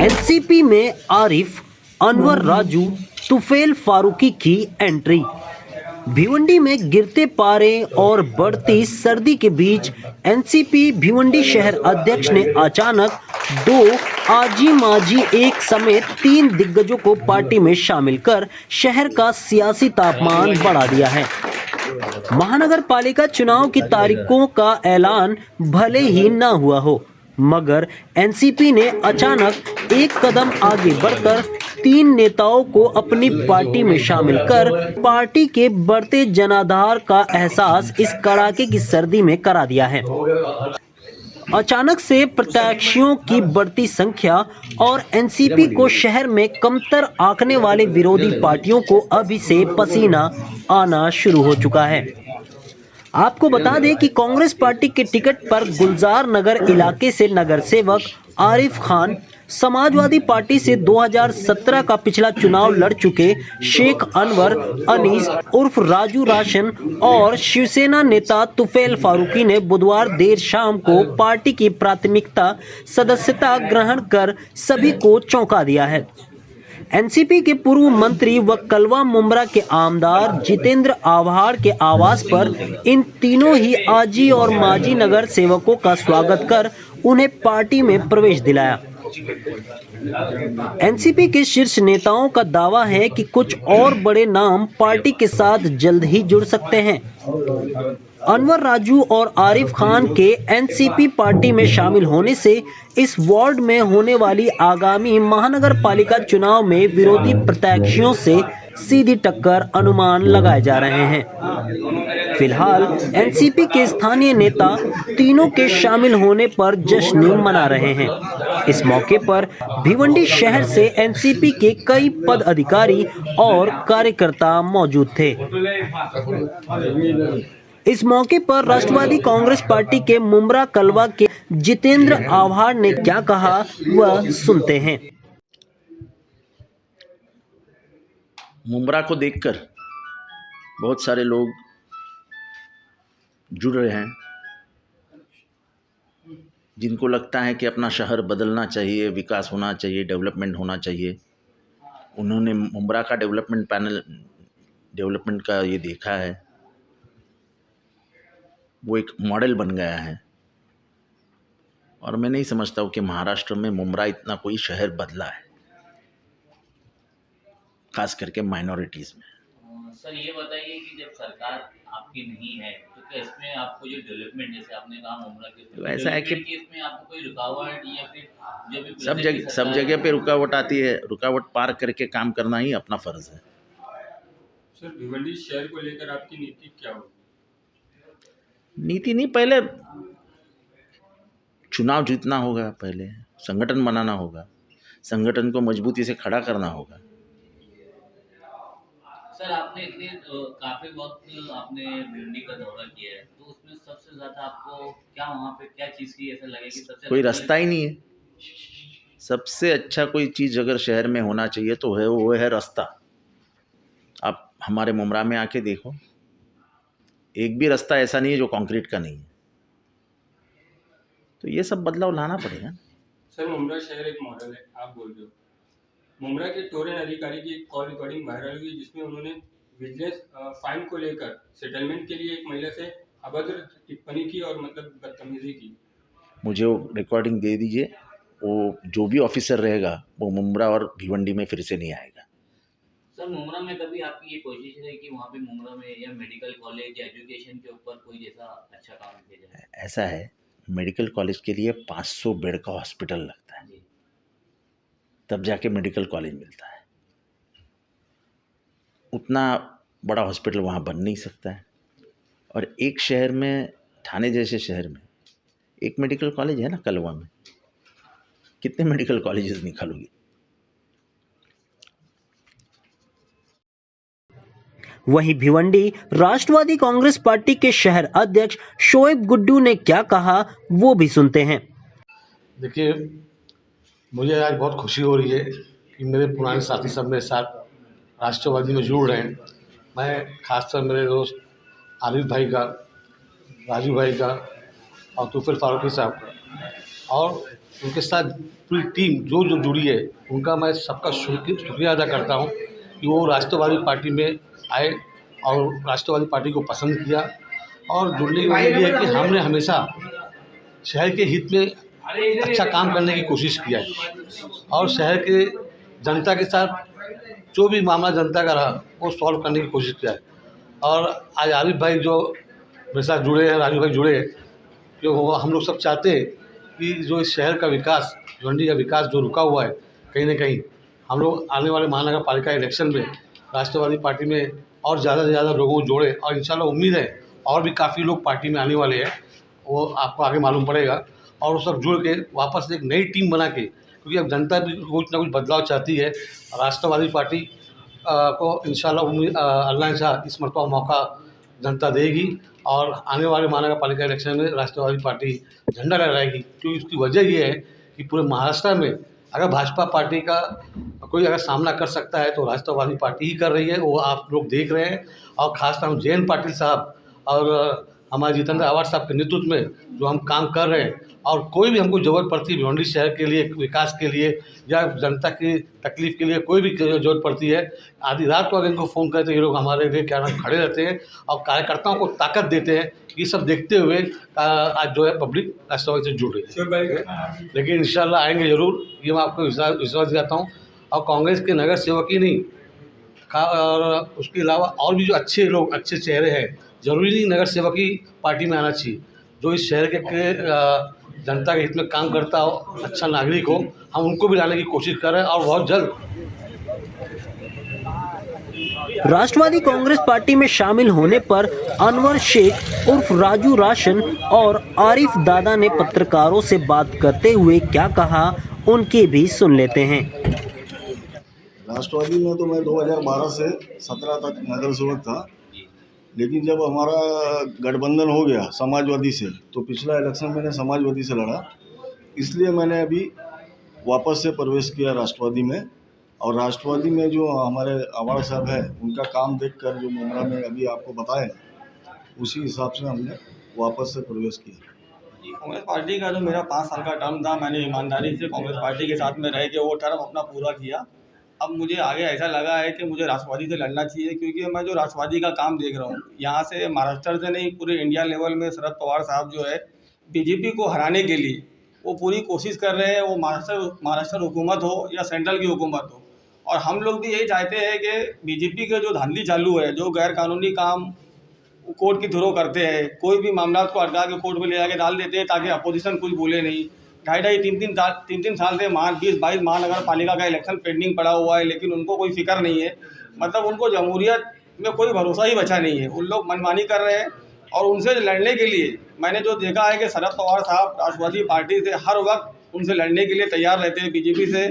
NCP में आरिफ, अनवर राजू, तुफैल फारूकी की entry. Bhiwandi में गिरते पारे और बढ़ती सर्दी के बीच एनसीपी भिवंडी शहर अध्यक्ष ने अचानक दो आजी माजी एक समेत 3 दिग्गजों को पार्टी में शामिल कर शहर का सियासी तापमान बढ़ा दिया है। महानगर पालिका चुनाव की तारीखों का ऐलान भले ही न हुआ हो, मगर एनसीपी ने अचानक एक कदम आगे बढ़कर 3 नेताओं को अपनी पार्टी में शामिल कर पार्टी के बढ़ते जनाधार का एहसास इस कड़ाके की सर्दी में करा दिया है। अचानक से प्रत्याशियों की बढ़ती संख्या और एनसीपी को शहर में कमतर आंकने वाले विरोधी पार्टियों को अभी से पसीना आना शुरू हो चुका है। आपको बता दें कि कांग्रेस पार्टी के टिकट पर गुलजार नगर इलाके से नगर सेवक आरिफ खान, समाजवादी पार्टी से 2017 का पिछला चुनाव लड़ चुके शेख अनवर अनीस उर्फ राजू राशन और शिवसेना नेता तुफैल फारूकी ने बुधवार देर शाम को पार्टी की प्राथमिकता सदस्यता ग्रहण कर सभी को चौंका दिया है। एनसीपी के पूर्व मंत्री व कलवा मुमरा के आमदार जितेंद्र आव्हाड के आवास पर इन तीनों ही आजी और माजी नगर सेवकों का स्वागत कर उन्हें पार्टी में प्रवेश दिलाया। एनसीपी के शीर्ष नेताओं का दावा है कि कुछ और बड़े नाम पार्टी के साथ जल्द ही जुड़ सकते हैं। अनवर राजू और आरिफ खान के एनसीपी पार्टी में शामिल होने से इस वार्ड में होने वाली आगामी महानगर पालिका चुनाव में विरोधी प्रत्याशियों से सीधी टक्कर अनुमान लगाए जा रहे हैं। फिलहाल एनसीपी के स्थानीय नेता तीनों के शामिल होने पर जश्न मना रहे हैं। इस मौके पर भिवंडी शहर से एनसीपी के कई पदाधिकारी और कार्यकर्ता मौजूद थे। इस मौके पर राष्ट्रवादी कांग्रेस पार्टी के मुमरा कलवा के जितेंद्र आव्हाड ने क्या कहा वह सुनते हैं। मुमरा को देखकर बहुत सारे लोग जुड़ रहे हैं, जिनको लगता है कि अपना शहर बदलना चाहिए, विकास होना चाहिए, डेवलपमेंट होना चाहिए। उन्होंने मुमरा का डेवलपमेंट का ये देखा है, वो एक मॉडल बन गया है। और मैं नहीं समझता हूँ कि महाराष्ट्र में मुमरा इतना कोई शहर बदला है, खास करके माइनॉरिटीज़ में। सर ये बताइए कि जब सरकार आपकी नहीं है तो क्या इसमें आपको जो डेवलपमेंट, जैसे आपने कहा मुमरा के, तो ऐसा है कि इसमें आपको कोई रुकावट या फिर जो भी सब जगह पे रुकावट आती है, रुकावट पार करके काम करना ही अपना फर्ज है। सर भिवंडी शहर को लेकर आपकी नीति क्या होगी? नीति नहीं, पहले चुनाव जीतना होगा, पहले संगठन बनाना होगा, संगठन को मजबूती से खड़ा करना होगा। सर आपने इतने काफी वक्त आपने भिवंडी का दौरा किया है, तो उसमें सबसे ज्यादा आपको क्या वहाँ पे क्या चीज़ की ऐसा लगे कि सबसे कोई रास्ता ही नहीं है। सबसे अच्छा कोई चीज़ अगर शहर में होना चाहिए तो वो है रास्ता। आप हमारे मुमरा में आके देखो, एक भी रास्ता ऐसा नहीं है जो कंक्रीट का नहीं है। तो ये सब बदलाव लाना पड़ेगा। सर मुमरा शहर एक मॉडल है, आप बोल रहे हो। मुमरा के टोरेन अधिकारी की एक कॉल रिकॉर्डिंग वायरल हुई, जिसमें उन्होंने विजिलेंस फाइन को लेकर सेटलमेंट के लिए एक महिला से अभद्र टिप्पणी की और मतलब बदतमीजी की। मुझे वो रिकॉर्डिंग दे दीजिए। वो जो भी ऑफिसर रहेगा वो मुमरा और भिवंडी में फिर से नहीं आएगा। सर मुमरा में कभी आपकी ये कोशिश है कि वहाँ पे मुमरा में या मेडिकल कॉलेज या एजुकेशन के ऊपर कोई जैसा अच्छा काम किया जाए? ऐसा है, मेडिकल कॉलेज के लिए 500 बेड का हॉस्पिटल लगता है, तब जाके मेडिकल कॉलेज मिलता है। उतना बड़ा हॉस्पिटल वहाँ बन नहीं सकता है। और एक शहर में, ठाणे जैसे शहर में एक मेडिकल कॉलेज है ना, कलवा में कितने मेडिकल कॉलेजेस निकालोगे? वहीं भिवंडी राष्ट्रवादी कांग्रेस पार्टी के शहर अध्यक्ष शोएब गुड्डू ने क्या कहा वो भी सुनते हैं। देखिए, मुझे आज बहुत खुशी हो रही है कि मेरे पुराने साथी सब मेरे साथ राष्ट्रवादी में जुड़ रहे हैं। मैं खासकर मेरे दोस्त आरिफ भाई का, राजू भाई का और तुफैल फारूकी साहब का और उनके साथ पूरी टीम जो जो जुड़ी है उनका मैं सबका शुक्रिया अदा करता हूँ कि वो राष्ट्रवादी पार्टी में आए और राष्ट्रवादी पार्टी को पसंद किया। और जुड़ने की वजह ये है कि हमने हमेशा शहर के हित में अच्छा काम करने की कोशिश किया है और शहर के जनता के साथ जो भी मामला जनता का रहा वो सॉल्व करने की कोशिश किया है। और आज आरिफ भाई जो मेरे साथ जुड़े हैं, राजू भाई जुड़े हैं, क्योंकि हम लोग सब चाहते हैं कि जो इस शहर का विकास, भिवंडी का विकास जो रुका हुआ है कहीं ना कहीं, हम लोग आने वाले महानगर पालिका इलेक्शन में राष्ट्रवादी पार्टी में और ज़्यादा से ज़्यादा लोगों को जोड़े। और इंशाल्लाह उम्मीद है और भी काफ़ी लोग पार्टी में आने वाले हैं, वो आपको आगे मालूम पड़ेगा। और वो सब जुड़ के वापस एक नई टीम बना के, क्योंकि अब जनता भी कुछ ना कुछ बदलाव चाहती है। राष्ट्रवादी पार्टी को इंशाल्लाह अल्लाह ने चाहा इस मरतबा मौका जनता देगी और आने वाले महानगर पालिका इलेक्शन में राष्ट्रवादी पार्टी झंडा लहराएगी। क्योंकि उसकी वजह ये है कि पूरे महाराष्ट्र में अगर भाजपा पार्टी का कोई अगर सामना कर सकता है तो राष्ट्रवादी पार्टी ही कर रही है, वो आप लोग देख रहे हैं। और ख़ासतौर हम जयंत पाटिल साहब और हमारे जितेंद्र आवाड साहब के नेतृत्व में जो हम काम कर रहे हैं, और कोई भी हमको ज़रूरत पड़ती है भिवंडी शहर के लिए, विकास के लिए या जनता की तकलीफ़ के लिए, कोई भी ज़रूरत पड़ती है, आधी रात को अगर इनको फ़ोन करें तो ये लोग हमारे लिए क्या नाम खड़े रहते हैं और कार्यकर्ताओं को ताकत देते हैं। ये सब देखते हुए आज जो है पब्लिक राष्ट्रवादी से जुड़ रही है। लेकिन इंशाल्लाह आएंगे ज़रूर, ये मैं आपको विश्वास दिलाता हूँ। और कांग्रेस के नगर सेवक ही नहीं, और उसके अलावा और भी जो अच्छे लोग, अच्छे चेहरे हैं, ज़रूरी नहीं नगर सेवक ही पार्टी में आना चाहिए। जो इस शहर के जनता के हित में काम करता हो, अच्छा नागरिक हो, हम उनको भी लाने की कोशिश कर रहे हैं और बहुत जल्द। राष्ट्रवादी कांग्रेस पार्टी में शामिल होने पर अनवर शेख उर्फ राजू राशन और आरिफ दादा ने पत्रकारों से बात करते हुए क्या कहा, उनके भी सुन लेते हैं। राष्ट्रवादी में तो मैं 2012 से 17 तक नगर सेवक था, लेकिन जब हमारा गठबंधन हो गया समाजवादी से, तो पिछला इलेक्शन मैंने समाजवादी से लड़ा, इसलिए मैंने अभी वापस से प्रवेश किया राष्ट्रवादी में। और राष्ट्रवादी में जो हमारे आवाड साहब हैं, उनका काम देखकर जो मुमरा में अभी आपको बताएं, उसी हिसाब से हमने वापस से प्रवेश किया। कांग्रेस पार्टी का जो मेरा 5 साल का टर्म था, मैंने ईमानदारी से कांग्रेस पार्टी के साथ में रह के वो टर्म अपना पूरा किया। अब मुझे आगे ऐसा लगा है कि मुझे राष्ट्रवादी से लड़ना चाहिए, क्योंकि मैं जो राष्ट्रवादी का काम देख रहा हूँ, यहाँ से महाराष्ट्र से नहीं पूरे इंडिया लेवल में शरद पवार साहब जो है बीजेपी को हराने के लिए वो पूरी कोशिश कर रहे हैं। वो महाराष्ट्र हुकूमत हो या सेंट्रल की हुकूमत हो, और हम लोग भी यही चाहते हैं कि बीजेपी के जो धांधली चालू है, जो गैर कानूनी काम कोर्ट के थ्रू करते हैं, कोई भी मामला को अटका के कोर्ट में ले जाके डाल देते हैं ताकि अपोजिशन कुछ बोले नहीं। 2.5-3 साल से 20-22 महानगर पालिका का इलेक्शन पेंडिंग पड़ा हुआ है, लेकिन उनको कोई फिक्र नहीं है। मतलब उनको जमहूरियत में कोई भरोसा ही बचा नहीं है, उन लोग मनमानी कर रहे हैं। और उनसे लड़ने के लिए मैंने जो देखा है कि शरद पवार साहब राष्ट्रवादी पार्टी से हर वक्त उनसे लड़ने के लिए तैयार रहते हैं। बीजेपी से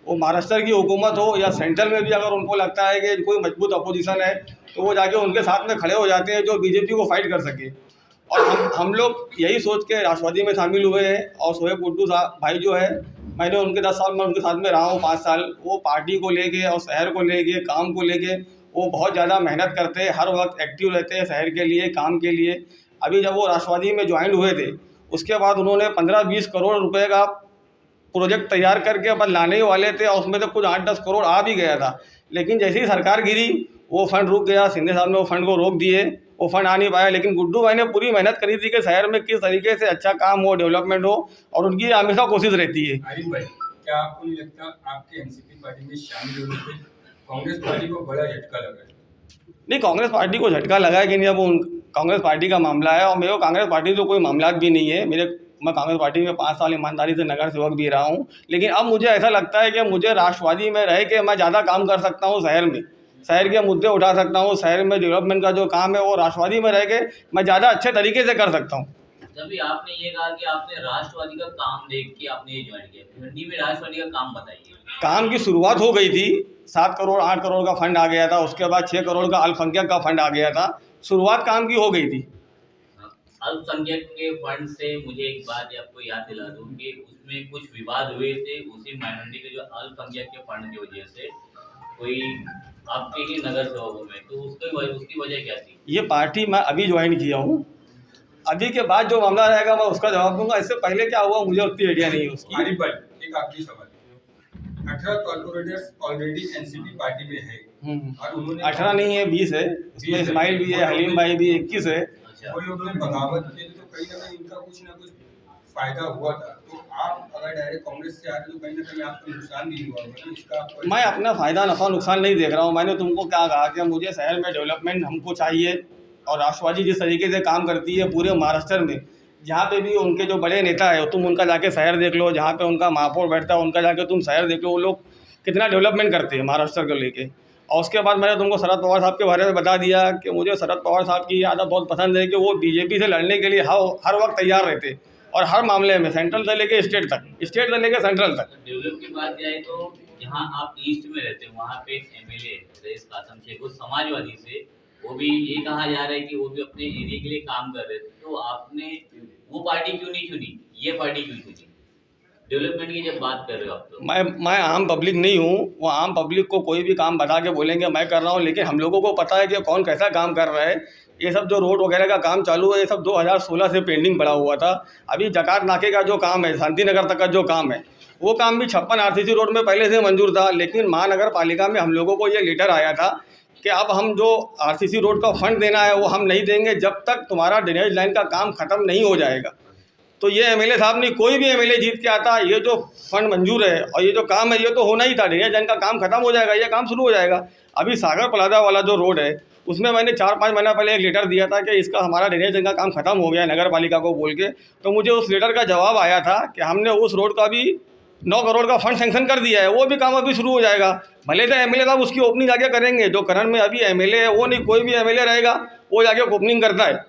वो महाराष्ट्र की हुकूमत हो या सेंट्रल में भी अगर उनको लगता है कि कोई मजबूत अपोजिशन है तो वो जाके उनके साथ में खड़े हो जाते हैं, जो बीजेपी को फाइट कर सके। और हम लोग यही सोच के राष्ट्रवादी में शामिल हुए हैं। और शोएब गुड्डू साहब भाई जो है, मैंने उनके 10 साल में उनके साथ में रहा हूँ, 5 साल। वो पार्टी को लेके और शहर को लेके, काम को लेके वो बहुत ज़्यादा मेहनत करते हैं, हर वक्त एक्टिव रहते हैं शहर के लिए, काम के लिए। अभी जब वो राष्ट्रवादी में ज्वाइन हुए थे, उसके बाद उन्होंने 15-20 करोड़ रुपए का प्रोजेक्ट तैयार करके अपन लाने ही वाले थे, और उसमें तो कुछ 8-10 करोड़ आ भी गया था। लेकिन जैसे ही सरकार गिरी वो फंड रुक गया, शिंदे साहब ने वो फंड को रोक दिए, वो फंड आ नहीं पाया। लेकिन गुड्डू भाई ने पूरी मेहनत करी थी कि शहर में किस तरीके से अच्छा काम हो, डेवलपमेंट हो, और उनकी हमेशा कोशिश रहती है। आरिफ भाई, क्या आपको नहीं लगता आपके एनसीपी पार्टी में शामिल होने से कांग्रेस पार्टी को बड़ा झटका लगा है? नहीं, कांग्रेस पार्टी को झटका लगा है कि नहीं, अब कांग्रेस पार्टी का मामला है। और मेरे को कांग्रेस पार्टी तो कोई मामला भी नहीं है। मैं कांग्रेस पार्टी में 5 साल ईमानदारी से नगर सेवक भी रहा हूँ। लेकिन अब मुझे ऐसा लगता है कि मुझे राष्ट्रवादी में रह के मैं ज़्यादा काम कर सकता हूँ, शहर में शहर के मुद्दे उठा सकता हूँ, शहर में डेवलपमेंट का जो काम है वो राष्ट्रवादी में रह के मैं ज़्यादा अच्छे तरीके से कर सकता हूँ। जब भी आपने ये कहा कि आपने राष्ट्रवादी का काम देख के आपने ये ज्वाइन किया, भिवंडी में राष्ट्रवादी का काम बताइए। काम की शुरुआत हो गई थी, 7 करोड़ 8 करोड़ का फंड आ गया था, उसके बाद 6 करोड़ का अल्पसंख्यक का फंड आ गया था। शुरुआत काम की हो गई थी। अल्पसंख्यक के फंड से मुझे एक बात आपको याद दिला दूं कि उसमें कुछ विवाद हुए थे, उसी माइनॉरिटी के जो अल्पसंख्यक के फंड की वजह से कोई आपके ही नगर सेवकों में, तो उसकी वजह क्या थी? ये पार्टी मैं अभी ज्वाइन किया हूँ, अभी के बाद जो मामला रहेगा मैं उसका जवाब दूंगा। इससे पहले क्या हुआ मुझे उतनी आइडिया नहीं है उसकी। आरिफ भाई, एक आखिरी सवाल, 18 कॉर्पोरेटर्स ऑलरेडी एनसीपी पार्टी में है और उन्होंने 18 नहीं है, 20 है। उसमें इस्माइल भी है, हलीम भाई भी, 21 है। अच्छा, वो लोग ने बगावत की तो कहीं ना कहीं इनका कुछ ना कुछ फायदा हुआ था। तो आप अगर डायरेक्ट कांग्रेस से आ रहे तो कहीं ना कहीं आपको नुकसान नहीं हुआ होगा ना इसका? आपको मैं अपना फ़ायदा नफ़ा नुकसान नहीं देख रहा हूँ। मैंने तुमको क्या कहा कि मुझे शहर में डेवलपमेंट हमको चाहिए, और राष्ट्रवादी जिस तरीके से काम करती है पूरे महाराष्ट्र में, जहाँ पे भी उनके जो बड़े नेता है तुम उनका जाके शहर देख लो, जहाँ पे उनका महापौर बैठता है उनका जाके तुम शहर देख लो, वो लोग कितना डेवलपमेंट करते हैं महाराष्ट्र को लेके। और उसके बाद मैंने तुमको शरद पवार साहब के बारे में बता दिया कि मुझे शरद पवार साहब की आदत बहुत पसंद है कि वो बीजेपी से लड़ने के लिए हर वक्त तैयार रहते, और हर मामले में, सेंट्रल से लेके स्टेट तक, स्टेट से लेके सेंट्रल तक। डेवलप की बात जाए तो जहाँ आप ईस्ट में रहते हो वहाँ पे एमएलए रईस कासम शेख, वो समाजवादी से, वो भी ये कहा जा रहा है कि वो भी अपने एरिया के लिए काम कर रहे थे, तो आपने वो पार्टी क्यों नहीं चुनी, ये पार्टी क्यों चुनी? डेवलपमेंट की जब बात कर रहे हो आप तो। मैं आम पब्लिक नहीं हूँ। वो आम पब्लिक को कोई भी काम बता के बोलेंगे मैं कर रहा हूँ, लेकिन हम लोगों को पता है कि कौन कैसा काम कर रहा है। ये सब जो रोड वगैरह का काम चालू है, ये सब 2016 से पेंडिंग पड़ा हुआ था। अभी जकात नाके का जो काम है, शांति नगर तक का जो काम है, वो काम भी 56 आरसीसी रोड में पहले से मंजूर था, लेकिन महानगर पालिका में हम लोगों को ये लेटर आया था कि अब हम जो आरसीसी रोड का फंड देना है वो हम नहीं देंगे जब तक तुम्हारा ड्रेनेज लाइन का काम ख़त्म नहीं हो जाएगा। तो ये एमएलए साहब नहीं, कोई भी एमएलए जीत के आता, ये जो फंड मंजूर है और ये जो काम है ये तो होना ही था, ड्रेनेज लाइन का काम खत्म हो जाएगा, ये काम शुरू हो जाएगा। अभी सागर प्लाजा वाला जो रोड है उसमें मैंने 4-5 महीना पहले एक लेटर दिया था कि इसका हमारा ड्रेनेज लाइन का काम खत्म हो गया नगर पालिका को बोल के, तो मुझे उस लेटर का जवाब आया था कि हमने उस रोड का भी 9 करोड़ का फंड सेंक्शन कर दिया है, वो भी काम अभी शुरू हो जाएगा। भले तो एमएलए साहब उसकी ओपनिंग जाके करेंगे, जो करण में अभी एमएलए है वो नहीं, कोई भी एमएलए रहेगा वो जाके ओपनिंग करता है।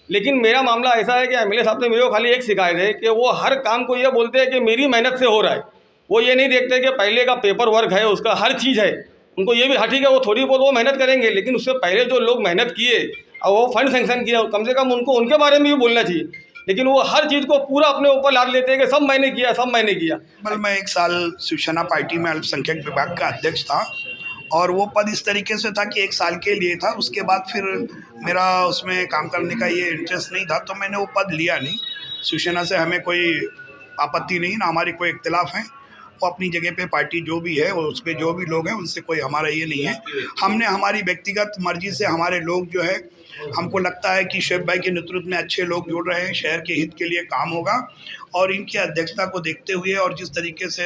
लेकिन मेरा मामला ऐसा है कि एमएलए साहब से मेरे को खाली एक शिकायत है कि वो हर काम को ये बोलते हैं कि मेरी मेहनत से हो रहा है। वो ये नहीं देखते कि पहले का पेपर वर्क है, उसका हर चीज़ है। उनको ये भी हाँ ठीक है वो थोड़ी बहुत वो मेहनत करेंगे, लेकिन उससे पहले जो लोग मेहनत किए और वो फंड सेंक्शन किया, कम से कम उनको उनके बारे में भी बोलना चाहिए। लेकिन वो हर चीज़ को पूरा अपने ऊपर लाद लेते हैं कि सब मैंने किया, सब मैंने किया। मैं 1 साल शिवसेना पार्टी में अल्पसंख्यक विभाग का अध्यक्ष था, और वो पद इस तरीके से था कि 1 साल के लिए था। उसके बाद फिर मेरा उसमें काम करने का ये इंटरेस्ट नहीं था, तो मैंने वो पद लिया नहीं। शिवसेना से हमें कोई आपत्ति नहीं, ना हमारी कोई इख्तिलाफ है। वो अपनी जगह पे पार्टी जो भी है, वो उस पर जो भी लोग हैं उनसे कोई हमारा ये नहीं है। हमने हमारी व्यक्तिगत मर्जी से, हमारे लोग जो है, हमको लगता है कि शिव भाई के नेतृत्व में अच्छे लोग जुड़ रहे हैं, शहर के हित के लिए काम होगा। और इनकी अध्यक्षता को देखते हुए और जिस तरीके से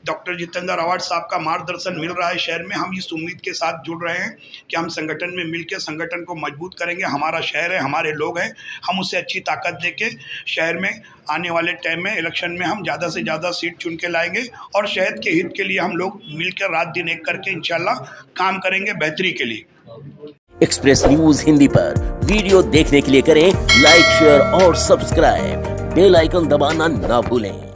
डॉक्टर जितेंद्र अवार्ड साहब का मार्गदर्शन मिल रहा है शहर में, हम इस उम्मीद के साथ जुड़ रहे हैं कि हम संगठन में मिलकर संगठन को मजबूत करेंगे। हमारा शहर है, हमारे लोग हैं, हम उसे अच्छी ताकत देके शहर में आने वाले टाइम में इलेक्शन में हम ज़्यादा से ज़्यादा सीट चुन के लाएंगे, और शहर के हित के लिए हम लोग मिलकर रात दिन एक करके इंशाल्लाह काम करेंगे बेहतरी के लिए। एक्सप्रेस न्यूज हिंदी पर वीडियो देखने के लिए करें लाइक, शेयर और सब्सक्राइब। बेल आइकन दबाना ना भूलें।